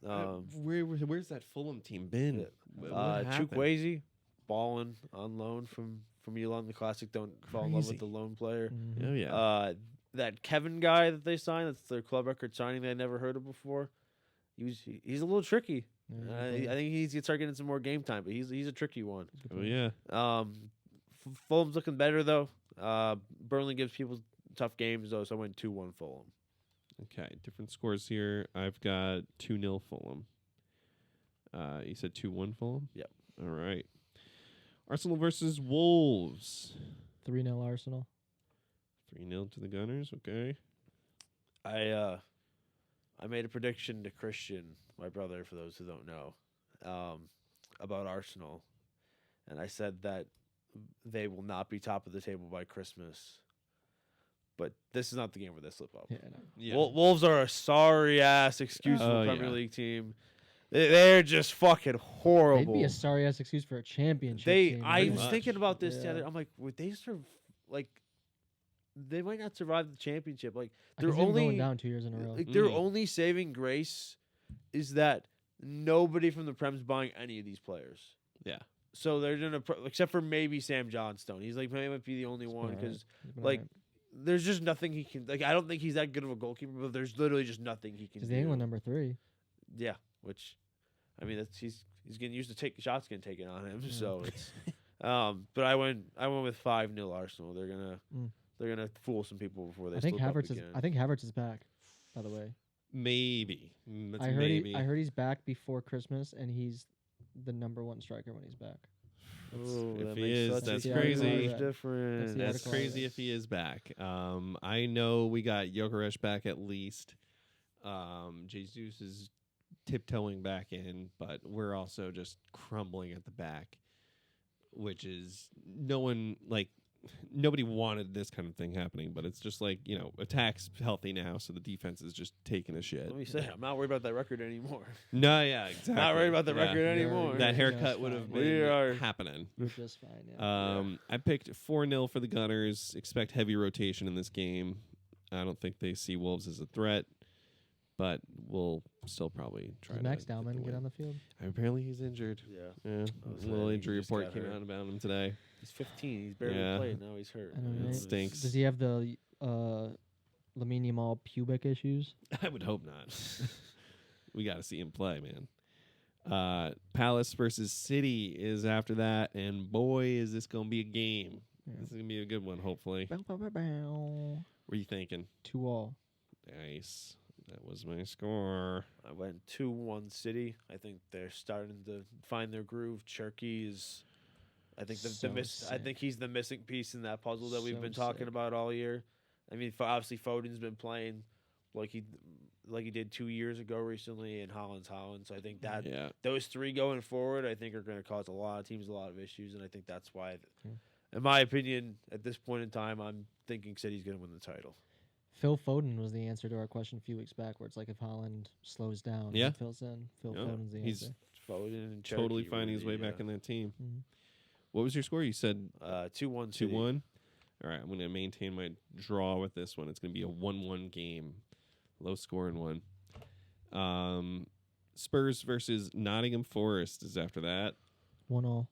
Um, where's that Fulham team been? What happened? Chukwueze balling on loan from Milan. The classic. Don't fall in love with Crazy. the loan player. Mhm. Oh yeah. That Kevin guy that they signed, that's their club record signing they I never heard of before. He's a little tricky. Yeah, I he's good. think he's gonna start getting some more game time, but he's a tricky one. He's a good Oh player. yeah. Fulham's looking better though. Burnley gives people tough games though, so I went 2-1 Fulham. Okay, different scores here. I've got 2-0 Fulham. You said 2-1 Fulham? Yep. All right. Arsenal versus Wolves. 3-0 Arsenal. 3-0 to the Gunners, okay. I made a prediction to Christian, my brother, for those who don't know, about Arsenal, and I said that they will not be top of the table by Christmas. But this is not the game where they slip up. Yeah, no. Yeah. Wolves are a sorry ass excuse for Oh, a Premier yeah. League team. They're just fucking horrible. They'd be a sorry ass excuse for a championship. team, I right? was much. thinking about this the Yeah. other. I'm like, would they they might not survive the championship. Like I they're can see them going only down 2 years in a row. like their Mm. only saving grace is that nobody from the Prem's buying any of these players. Yeah. So they're gonna except for maybe Sam Johnstone. He's like might be the only He's one been because He's been like alright. there's just nothing he can like. I don't think he's that good of a goalkeeper, but there's literally just nothing he can He's do. the England number 3. Yeah, which I mean that's he's getting used to take shots getting taken on him. Yeah. So it's but I went with 5-0 Arsenal. They're gonna fool some people before they. I think slip up Havertz is. again. I think Havertz is back. By the way, Maybe. That's I heard. maybe. I heard he's back before Christmas, and he's the number 1 striker when he's back. Ooh, if that he makes is, such a that's the huge crazy. That's difference. the That's article I crazy read. if he is back. I know we got Gyökeres back at least. Jesus is tiptoeing back in, but we're also just crumbling at the back, which is no one like nobody wanted this kind of thing happening, but it's just like, attack's healthy now, so the defense is just taking a shit. Let me say, I'm not worried about that record anymore. No, yeah, exactly. Not worried about the Yeah. record anymore. That You're haircut just would have fine. been happening. You're just fine. Yeah. I picked 4-0 for the Gunners. Expect heavy rotation in this game. I don't think they see Wolves as a threat, but we'll still probably try Does to Max get the Dowman get win. on the field? Apparently he's injured. Yeah. Yeah, I was a saying, little he injury just report got came hurt. out about him today. He's 15. He's barely Yeah. played. Now he's hurt. I don't know. It stinks. Does he have the Lamine Yamal pubic issues? I would hope not. We got to see him play, man. Palace versus City is after that, and boy, is this going to be a game. Yeah. This is going to be a good one, hopefully. Bow, bow, bow, bow. What are you thinking? 2-2. Nice. That was my score. I went 2-1 City. I think they're starting to find their groove. Cherky is, I think So I think he's the missing piece in that puzzle that we've So been talking sick. about all year. I mean, obviously Foden's been playing like he did 2 years ago recently, and Holland. So I think that Yeah. those three going forward, I think, are going to cause a lot of teams a lot of issues, and I think that's why, Yeah. in my opinion, at this point in time, I'm thinking City's going to win the title. Phil Foden was the answer to our question a few weeks back, where it's like if Holland slows down, Yeah. he fills in. Phil Yeah. Foden's the He's answer. Foden and totally Cherky finding were his way the, back in that team. Mhm. What was your score? You said 2-1 City. 2-1? All right, I'm going to maintain my draw with this one. It's going to be a 1-1 game. Low scoring one. Spurs versus Nottingham Forest is after that. 1-1.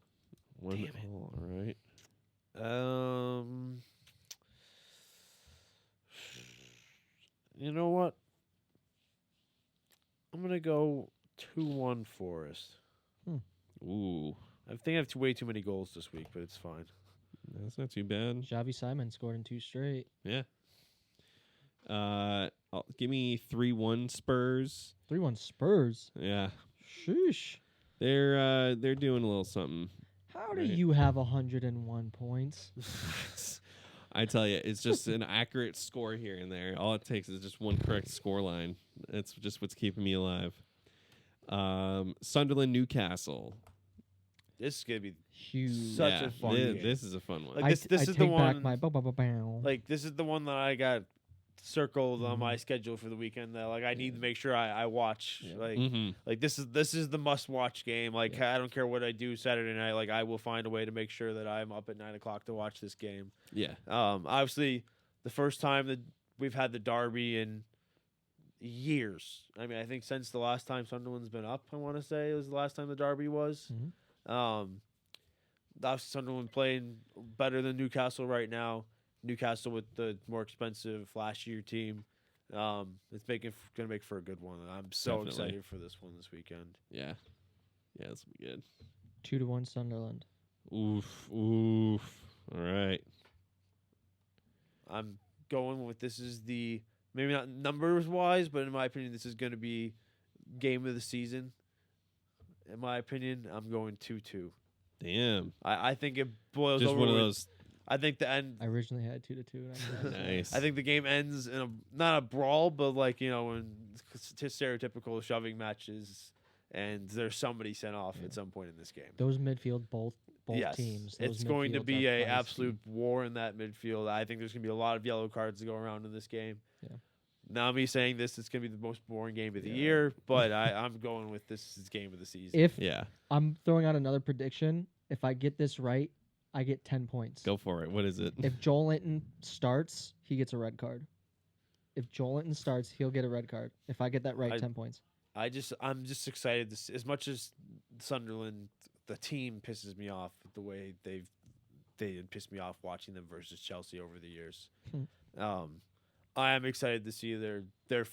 1-1, all right. You know what? I'm gonna go 2-1 Forest. Ooh, I think I have way too many goals this week, but it's fine. that's not too bad. Xavi Simon scored in 2 straight. Yeah. Give me 3-1 Spurs. 3-1 Spurs. Yeah, Sheesh. they're doing a little something. How do Right. you have 101 points? I tell you, it's just an accurate score here and there. All it takes is just one correct score line. It's just what's keeping me alive. Sunderland Newcastle. This is gonna be Huge. Such a fun game. This is a fun one. Like, this I is the take back one- my bow. like this is the one that I got circled on my schedule for the weekend. That like I need to make sure I watch. Yeah. Like Mhm. like this is the must watch game. Like I don't care what I do Saturday night. Like I will find a way to make sure that I'm up at 9 o'clock to watch this game. Yeah. Obviously, the first time that we've had the derby in years. I mean, I think since the last time Sunderland's been up, I want to say it was the last time the derby was. Mhm. Obviously Sunderland playing better than Newcastle right now. Newcastle with the more expensive, flashier team. It's gonna make for a good one. I'm so Definitely. excited for this one this weekend. Yeah. Yeah, this will be good. 2-1 Sunderland. Oof. All right. I'm going with this is the maybe not numbers wise, but in my opinion, this is going to be game of the season. In my opinion, I'm going 2-2. Damn. I think it boils Just over. one of with- those. I think the end. I originally had 2-2. And Nice. I think the game ends in not a brawl, but like when stereotypical shoving matches, and there's somebody sent off at some point in this game. those midfield, both Yes, teams. it's those going to midfields be are a feisty. absolute war in that midfield. I think there's going to be a lot of yellow cards to go around in this game. Yeah. Now me saying this, it's going to be the most boring game of the Yeah. year, but I'm going with this is game of the season. If Yeah. I'm throwing out another prediction, if I get this right, I get 10 points. Go for it. What is it? If Joel Linton starts, he gets a red card. If Joel Linton starts, he'll get a red card. If I get that right, 10 points. I'm just excited to see, as much as Sunderland, the team pisses me off with the way they pissed me off watching them versus Chelsea over the years. I am excited to see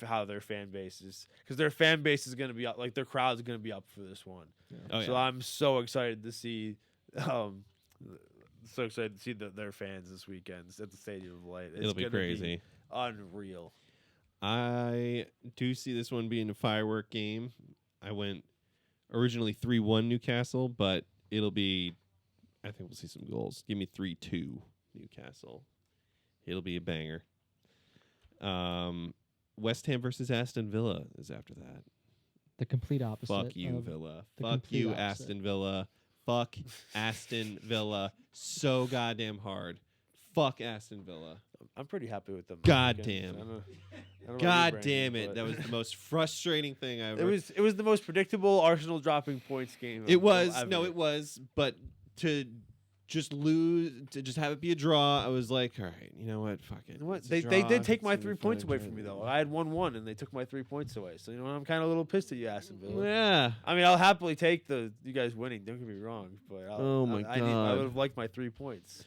how their fan base is, because their fan base is going to be up, like their crowd's going to be up for this one. Oh, So yeah. I'm so excited to see, their fans this weekend at the Stadium of Light. It's It'll be gonna crazy. Unreal. I do see this one being a firework game. I went originally 3-1 Newcastle, but it'll be, I think we'll see some goals. Give me 3-2 Newcastle. It'll be a banger. West Ham versus Aston Villa is after that. The complete opposite. Fuck you, of- Villa. the Fuck complete you, opposite. Aston Villa. Fuck Aston Villa so goddamn hard. fuck Aston Villa. I'm pretty happy with them. God Again, damn. I don't know about you, God Brandon, damn it. but That was the most frustrating thing I ever. It was the most predictable Arsenal dropping points game. It of was. ever. No, it was. But to just lose, to just have it be a draw, I was like, all right, you know what? Fuck it. You know what? It's a They draw. did take It's my gonna 3 be points fine. away from me though. I had 1-1 and they took my 3 points away. So you know what? I'm kind of a little pissed at you, Aston Villa. Yeah. I mean, I'll happily take you guys winning. Don't get me wrong, but Oh my I God. would have liked my 3 points.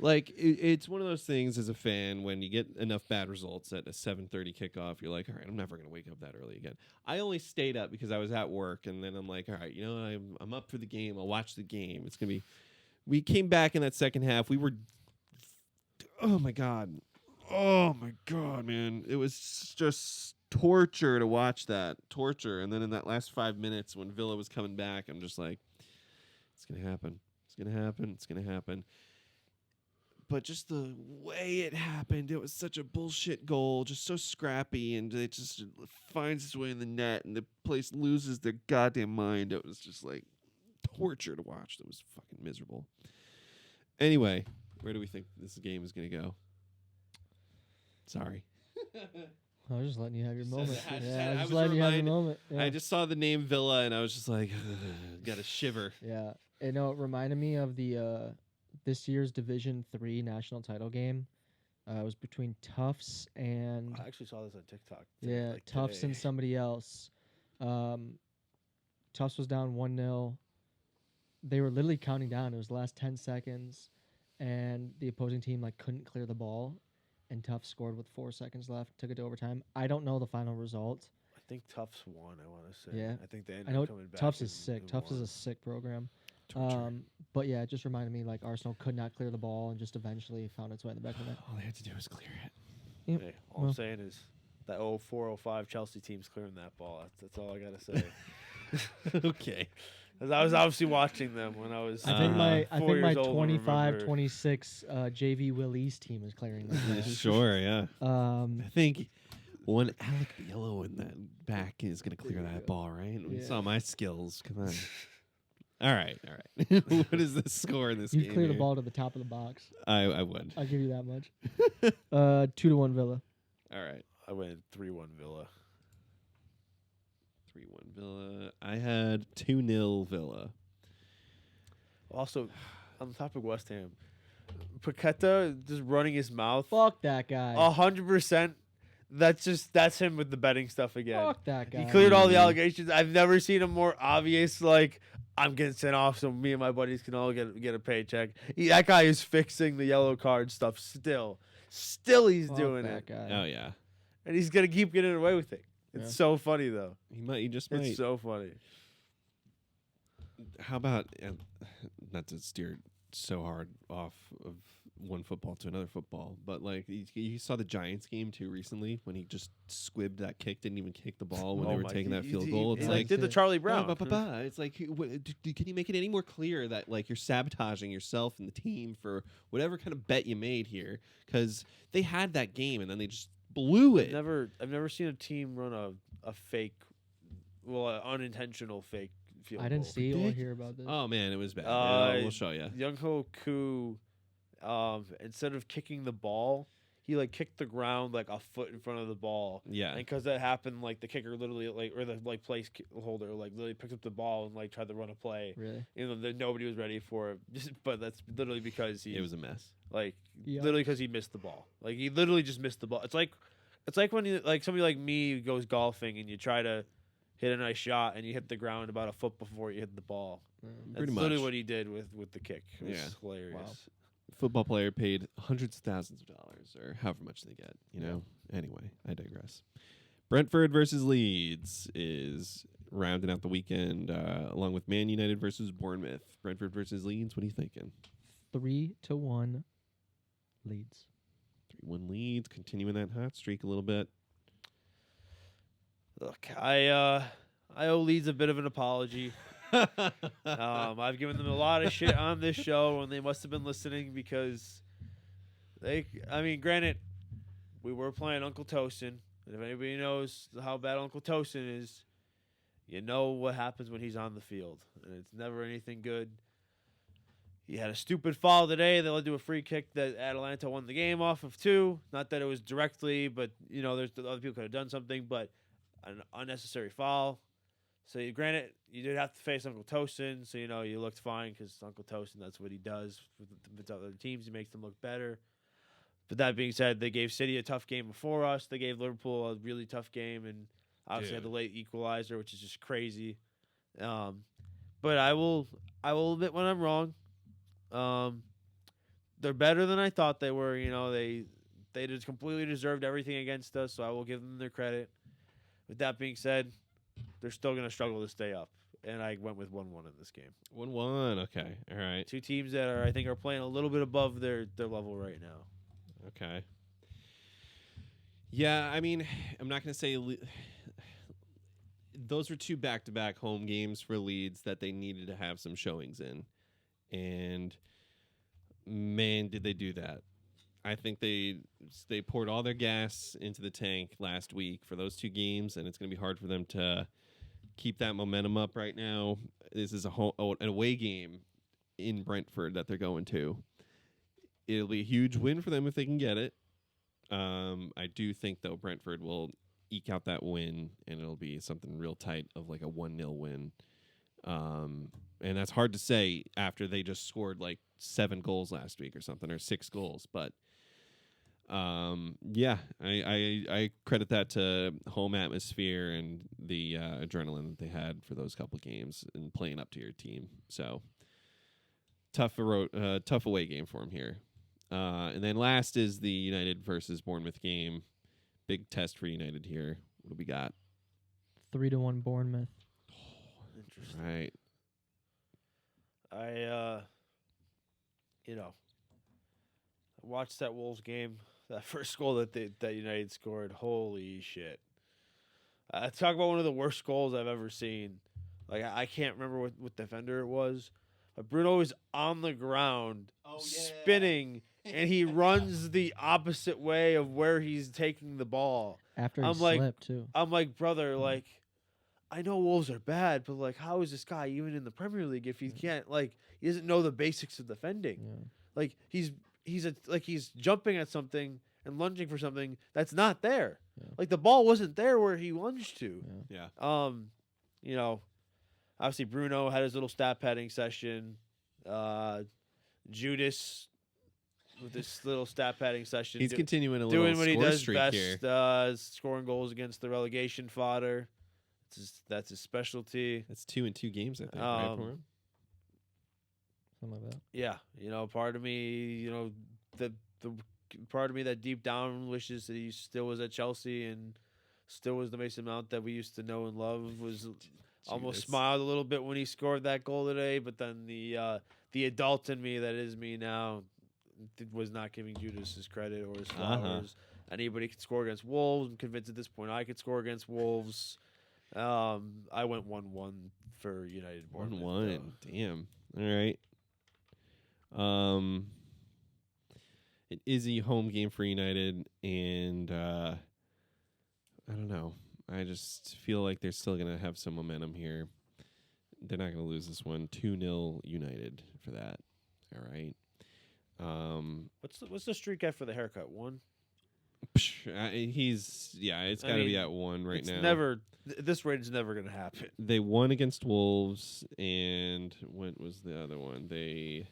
Like it's one of those things as a fan when you get enough bad results at a 7:30 kickoff, you're like, all right, I'm never gonna wake up that early again. I only stayed up because I was at work, and then I'm like, all right, you know, I'm up for the game. I'll watch the game. It's gonna be. We came back in that second half. We were. Oh my god, man! It was just torture to watch that torture, and then in that last 5 minutes when Villa was coming back, I'm just like, it's gonna happen. It's gonna happen. It's gonna happen. But just the way it happened, it was such a bullshit goal, just so scrappy, and it just finds its way in the net, and the place loses their goddamn mind. It was just like torture to watch. That was fucking miserable. Anyway, where do we think this game is going to go? Sorry. I was just letting you have your moment. I Yeah, I was was letting you have your reminded- moment. Yeah. I just saw the name Villa, and I was just like, got a shiver. Yeah, you know, it reminded me of the this year's Division 3 national title game. It was between Tufts and I actually saw this on TikTok. yeah, like, Tufts today. and somebody else. Tufts was down 1-0. They were literally counting down. It was the last 10 seconds, and the opposing team like couldn't clear the ball, and Tufts scored with 4 seconds left. Took it to overtime. I don't know the final result. I think Tufts won. I want to say. Yeah. I think they ended I know up coming back. Tufts is and- sick. and Tufts is won. a sick program. Torture. But yeah, it just reminded me like Arsenal could not clear the ball and just eventually found its way in the back of the net. All they had to do was clear it. Yep. Hey, all Well. I'm saying is that 04-05 Chelsea team's clearing that ball. That's all I gotta say. Okay. 'Cause I was obviously watching them when I was. I think my 4 years old and 25, remember- 26 JV Willie's team is clearing that ball. Sure, yeah. Um, I think one Alec Biello in that back is going to clear that ball, right? We Yeah. saw my skills. Come on. All right. What is the score in this you game? clear the here? ball to the top of the box. I would. I'll give you that much. 2-1 Villa. All right. I went 3-1 Villa. 3-1 Villa. I had 2-0 Villa. Also, on the topic of West Ham, Paqueta just running his mouth. Fuck that guy. 100%. That's him with the betting stuff again. Fuck that guy. He cleared all the Mhm. allegations. I've never seen a more obvious, like, I'm getting sent off so me and my buddies can all get a paycheck. That guy is fixing the yellow card stuff still. Still he's Fuck doing that it. guy. Oh yeah. And he's going to keep getting away with it. It's Yeah. so funny, though. He just might. It's so funny. How about not to steer so hard off of one football to another football, but like you saw the Giants game too recently when he just squibbed that kick, didn't even kick the ball when they were taking that field goal. It's He like did the Charlie Brown. It's like, can you make it any more clear that like you're sabotaging yourself and the team for whatever kind of bet you made here? Because they had that game and then they just blew it. I've never seen a team run a fake, well, an unintentional fake field I didn't goal. see or Dick. hear about this. Oh man, it was bad. We'll show you. Young Ho Koo, instead of kicking the ball, he like kicked the ground like a foot in front of the ball. Yeah. And because that happened, like the kicker literally like or the like place holder like literally picked up the ball and like tried to run a play. Really? You know, that nobody was ready for it. But that's literally because he It was a mess. like Yeah. literally because he missed the ball. Like he literally just missed the ball. It's like when you like somebody like me goes golfing and you try to hit a nice shot and you hit the ground about a foot before you hit the ball. That's Pretty literally much. what he did with the kick. It was Yeah. hilarious. Wow. Football player paid hundreds of thousands of dollars or however much they get, you know? Anyway, I digress. Brentford versus Leeds is rounding out the weekend along with Man United versus Bournemouth. Brentford versus Leeds, what are you thinking? 3-1 Leeds. 3-1 Leeds, continuing that hot streak a little bit. Look, I owe Leeds a bit of an apology. I've given them a lot of shit on this show, and they must have been listening because granted, we were playing Uncle Tosin, and if anybody knows how bad Uncle Tosin is, you know what happens when he's on the field, and it's never anything good. He had a stupid foul today that led to a free kick that Atalanta won the game off of too. Not that it was directly, but there's other people could have done something, but an unnecessary foul. So granted, you did have to face Uncle Tosin, so you looked fine because Uncle Tosin, that's what he does with other teams. He makes them look better. But that being said, they gave City a tough game before us. They gave Liverpool a really tough game, and obviously had the late equalizer, which is just crazy. But I will admit when I'm wrong. They're better than I thought they were. They just completely deserved everything against us, so I will give them their credit. With that being said, they're still going to struggle to stay up, and I went with 1-1 in this game. 1-1. Okay. All right. Two teams that I think are playing a little bit above their level right now. Okay. Yeah, I mean, I'm not going to say those were 2 back-to-back home games for Leeds that they needed to have some showings in. And man, did they do that. I think they poured all their gas into the tank last week for those 2 games, and it's going to be hard for them to keep that momentum up right now. This is an away game in Brentford that they're going to. It'll be a huge win for them if they can get it. I do think, though, Brentford will eke out that win, and it'll be something real tight of like a 1-0 win. And that's hard to say after they just scored like 7 goals last week or something, or 6 goals. But yeah, I credit that to home atmosphere and the adrenaline that they had for those couple games and playing up to your team. So tough away game for them here. And then last is the United versus Bournemouth game. Big test for United here. What do we got? 3-1 Bournemouth. Interesting. Right. I watched that Wolves game. That first goal that United scored. Holy shit! Talk about one of the worst goals I've ever seen. Like I can't remember what defender it was, but Bruno was on the ground, spinning, and he runs the opposite way of where he's taking the ball. After he slipped too. I'm like, brother, like, I know Wolves are bad, but like, how is this guy even in the Premier League if he can't he doesn't know the basics of defending? Yeah. Like he's jumping at something and lunging for something that's not there. Yeah. Like the ball wasn't there where he lunged to. Yeah. Obviously Bruno had his little stat padding session. Judas with this little stat padding session. He's continuing a little doing what he score does streak best, here. Scoring goals against the relegation fodder. That's his specialty. That's 2 in 2 games, I think, right for him. Something like that. Yeah, part of me, the part of me that deep down wishes that he still was at Chelsea and still was the Mason Mount that we used to know and love. Was almost smiled a little bit when he scored that goal today, but then the adult in me that is me now was not giving Judas his credit or his flowers. Anybody could score against Wolves. I'm convinced at this point I could score against Wolves. I went 1-1 for United. 1-1. Damn. All right. It is a home game for United, and I don't know. I just feel like they're still going to have some momentum here. They're not going to lose this one. 2-0 United for that. All right. What's the streak at for the haircut? 1? It's got to be at 1 right now. This rate is never going to happen. They won against Wolves, and what was the other one? They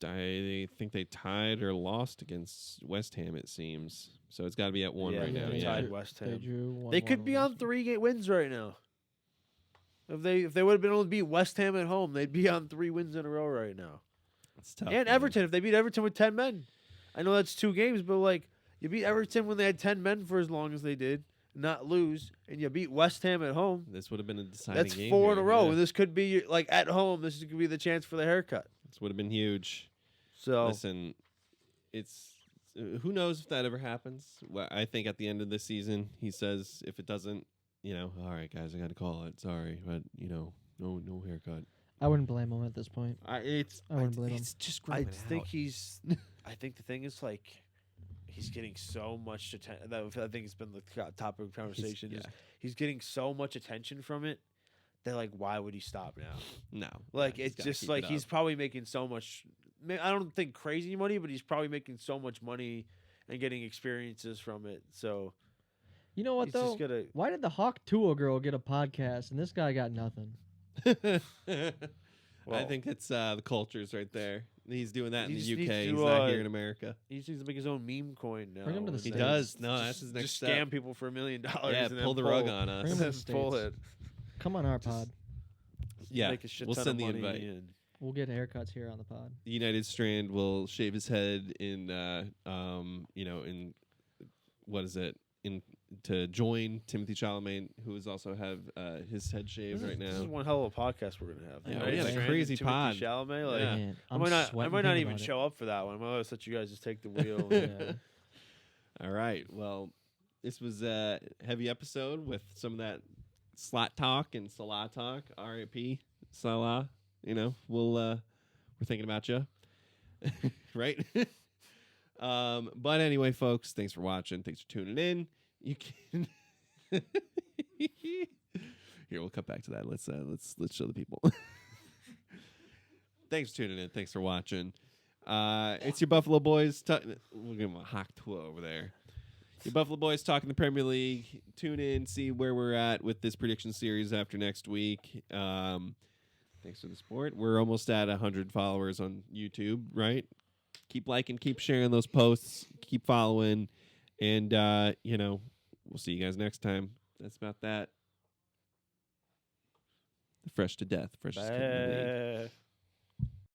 think they tied or lost against West Ham, it seems. So it's got to be at 1 right now. They Yeah. tied West Ham. They drew 1-1. They could be on 3 wins right now. If they would have been able to beat West Ham at home, they'd be on 3 wins in a row right now. It's tough. And man. Everton, if they beat Everton with 10 men. I know that's 2 games, but you beat Everton when they had 10 men for as long as they did, not lose, and you beat West Ham at home. This would have been a deciding That's game. 4 in a row. Yeah. And this could be at home. This could be the chance for the haircut. This would have been huge. So listen, it's who knows if that ever happens. Well, I think at the end of the season, he says if it doesn't, all right, guys, I got to call it. Sorry, but no haircut. I wouldn't blame him at this point. I wouldn't blame him. It's just I growing think out. I think the thing is he's getting so much attention. I think it's been the topic of conversation. He's getting so much attention from it they're like, why would he stop now? No, Like, he's it's gotta just keep like it he's up. probably making so much. I don't think crazy money, but he's probably making so much money and getting experiences from it. So You know what he's though? just gonna. Why did the Hawk Tua girl get a podcast and this guy got nothing? I Well, think it's the cultures right there. He's doing that in He the just UK. needs to, He's not here in America. He just needs to make his own meme coin now. Bring him to the and He States. then does. No, that's his next just step. scam people for $1 million. Yeah, and then pull the rug on us. Bring him to the Just pull States. it. Come on our pod. Yeah, Make a shit we'll ton send of the money invite. and- We'll get haircuts here on the pod. United Strand will shave his head in, in what is it? In to join Timothy Chalamet, who is also have his head shaved right This is now. one hell of a podcast we're gonna have. Yeah, United we got a Strand crazy and Timothy pod. Chalamet, like, Yeah. Man, I I'm might not. I sweating might not thinking even about it. show up for that one. I might just let you guys just take the wheel. Yeah. All right. Well, this was a heavy episode with some of that slot talk and Salah talk. R.I.P. Salah. We're thinking about you, right? But anyway, folks, thanks for watching. Thanks for tuning in. You can here. We'll cut back to that. Let's show the people. Thanks for tuning in. Thanks for watching. It's your Buffalo Boys. We'll give them a hawk twirl over there. Your Buffalo Boys talking the Premier League. Tune in, see where we're at with this prediction series after next week. Thanks for the support. We're almost at 100 followers on YouTube, right? Keep liking, keep sharing those posts, keep following, and we'll see you guys next time. That's about that. The fresh to death, freshest kid in the league. Bah.